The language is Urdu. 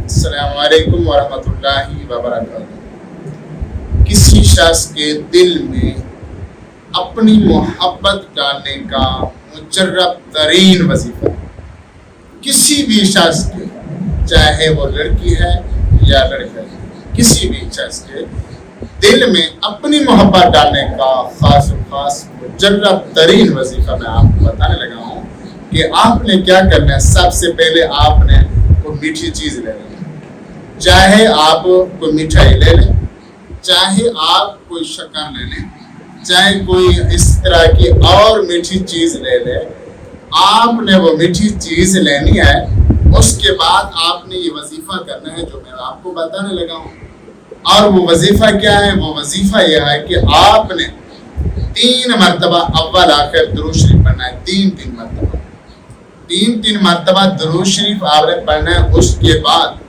السلام علیکم ورحمۃ اللہ وبرکاتہ۔ کسی شخص کے دل میں اپنی محبت ڈالنے کا مجرب ترین وظیفہ، کسی بھی شخص کے، چاہے وہ لڑکی ہے یا لڑکا ہے، کسی بھی شخص کے دل میں اپنی محبت ڈالنے کا خاص مجرب ترین وظیفہ میں آپ کو بتانے لگا ہوں کہ آپ نے کیا کرنا ہے۔ سب سے پہلے آپ نے کوئی میٹھی چیز لے لیں، چاہے آپ کوئی مٹھائی لے لیں، چاہے آپ کوئی شکر لے لیں، چاہے کوئی اس طرح کی اور میٹھی چیز لے لیں۔ آپ نے وہ میٹھی چیز لینی ہے، اس کے بعد آپ نے یہ وظیفہ کرنا ہے جو میں آپ کو بتانے لگا ہوں۔ اور وہ وظیفہ کیا ہے؟ وہ وظیفہ یہ ہے کہ آپ نے 3 مرتبہ اول آخر درود شریف پڑھنا ہے، 3 مرتبہ درود شریف آپ نے پڑھنا ہے۔ اس کے بعد